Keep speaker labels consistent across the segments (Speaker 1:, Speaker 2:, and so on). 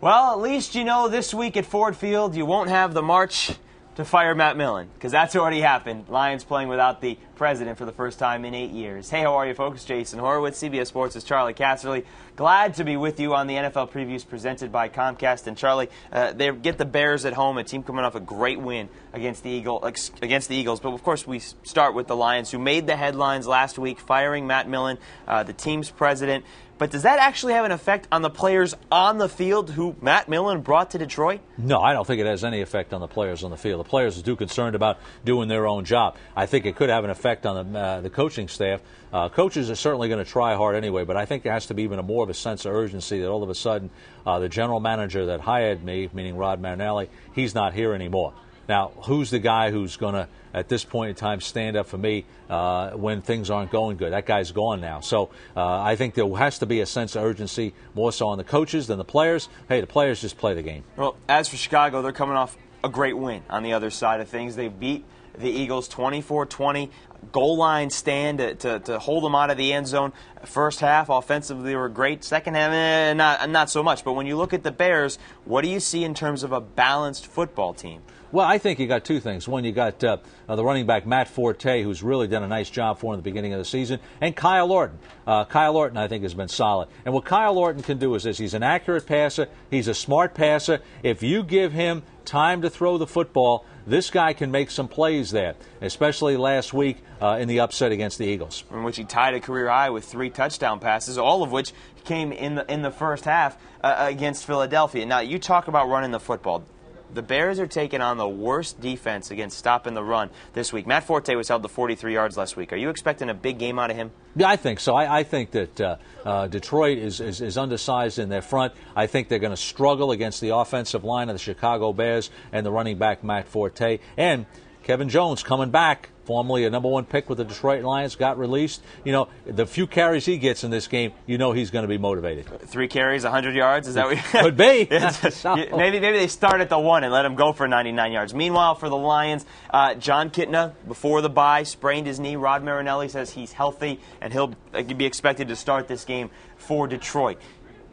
Speaker 1: Well, at least you know this week at Ford Field you won't have the march to fire Matt Millen, because that's already happened. Lions playing without the president for the first time in 8 years. Hey, how are you, folks? Jason Horowitz, CBS Sports' Charley Casserly. Glad to be with you on the NFL previews presented by Comcast. And Charlie, they get the Bears at home, a team coming off a great win against the Eagles. But of course, we start with the Lions, who made the headlines last week, firing Matt Millen, the team's president. But does that actually have an effect on the players on the field who Matt Millen brought to Detroit?
Speaker 2: No, I don't think it has any effect on the players on the field. The players are too concerned about doing their own job. I think it could have an effect on the coaching staff. Coaches are certainly going to try hard anyway, but I think there has to be even more of a sense of urgency that all of a sudden the general manager that hired me, meaning Rod Marinelli, he's not here anymore. Now, who's the guy who's going to, at this point in time, stand up for me when things aren't going good? That guy's gone now. So I think there has to be a sense of urgency, more so on the coaches than the players. Hey, the players just play the game.
Speaker 1: Well, as for Chicago, they're coming off a great win on the other side of things. They beat the Eagles 24-20. Goal line stand to hold them out of the end zone. First half, offensively, they were great. Second half, not so much. But when you look at the Bears, what do you see in terms of a balanced football team?
Speaker 2: Well, I think you got two things. One, you got the running back Matt Forte, who's really done a nice job for him at the beginning of the season, and Kyle Orton. Kyle Orton, I think, has been solid. And what Kyle Orton can do is this. He's an accurate passer. He's a smart passer. If you give him time to throw the football, this guy can make some plays there, especially last week in the upset against the Eagles.
Speaker 1: In which he tied a career high with 3 touchdown passes, all of which came in the first half against Philadelphia. Now, you talk about running the football. The Bears are taking on the worst defense against stopping the run this week. Matt Forte was held to 43 yards last week. Are you expecting a big game out of him?
Speaker 2: Yeah, I think so. I think that Detroit is undersized in their front. I think they're going to struggle against the offensive line of the Chicago Bears and the running back Matt Forte. And Kevin Jones coming back, formerly a #1 pick with the Detroit Lions, got released. You know, the few carries he gets in this game, you know he's going to be motivated.
Speaker 1: 3 carries, 100 yards? Is that what
Speaker 2: Could be.
Speaker 1: Maybe they start at the 1 and let him go for 99 yards. Meanwhile, for the Lions, John Kitna, before the bye, sprained his knee. Rod Marinelli says he's healthy and he'll be expected to start this game for Detroit.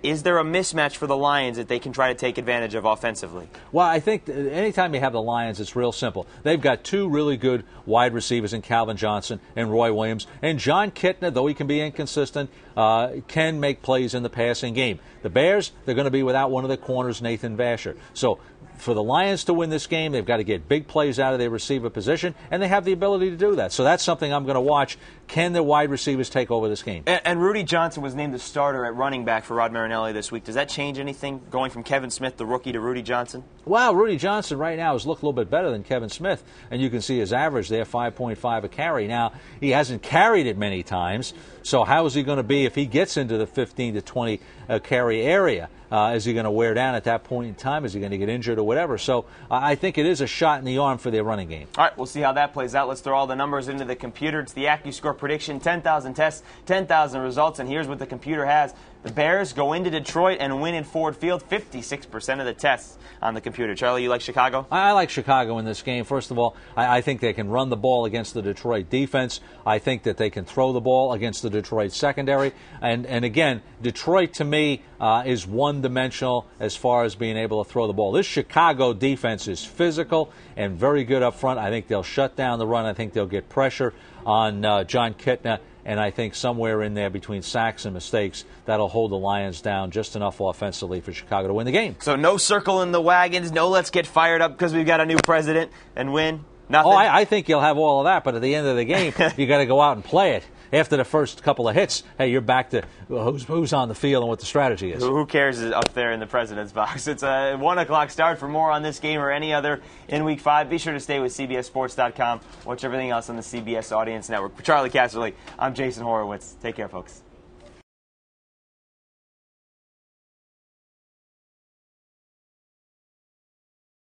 Speaker 1: Is there a mismatch for the Lions that they can try to take advantage of offensively?
Speaker 2: Well, I think anytime you have the Lions, it's real simple. They've got 2 really good wide receivers in Calvin Johnson and Roy Williams. And John Kitna, though he can be inconsistent, can make plays in the passing game. The Bears, they're going to be without one of their corners, Nathan Vasher. So for the Lions to win this game, they've got to get big plays out of their receiver position, and they have the ability to do that. So that's something I'm going to watch. Can the wide receivers take over this game?
Speaker 1: And RUDI Johnson was named the starter at running back for Rod Marinelli this week. Does that change anything, going from Kevin Smith, the rookie, to RUDI Johnson?
Speaker 2: Well, RUDI Johnson right now has looked a little bit better than Kevin Smith, and you can see his average there, 5.5 a carry. Now, he hasn't carried it many times, so how is he going to be if he gets into the 15 to 20 carry area? Is he going to wear down at that point in time? Is he going to get injured or whatever? So I think it is a shot in the arm for their running game.
Speaker 1: All right, we'll see how that plays out. Let's throw all the numbers into the computer. It's the AccuScore prediction, 10,000 tests, 10,000 results, and here's what the computer has. The Bears go into Detroit and win at Ford Field, 56% of the tests on the computer. Charlie, you like Chicago?
Speaker 2: I like Chicago in this game. First of all, I think they can run the ball against the Detroit defense. I think that they can throw the ball against the Detroit secondary. And again, Detroit to me is one-dimensional as far as being able to throw the ball. This Chicago defense is physical and very good up front. I think they'll shut down the run. I think they'll get pressure on John Kitna. And I think somewhere in there between sacks and mistakes, that'll hold the Lions down just enough offensively for Chicago to win the game.
Speaker 1: So no circle in the wagons, no let's get fired up because we've got a new president and win? Nothing?
Speaker 2: Oh, I think you'll have all of that, but at the end of the game, you got to go out and play it. After the first couple of hits, hey, you're back to who's on the field and what the strategy is.
Speaker 1: Who cares is up there in the president's box. It's a 1 o'clock start. For more on this game or any other in Week 5, be sure to stay with CBSSports.com. Watch everything else on the CBS Audience Network. For Charley Casserly, I'm Jason Horowitz. Take care, folks.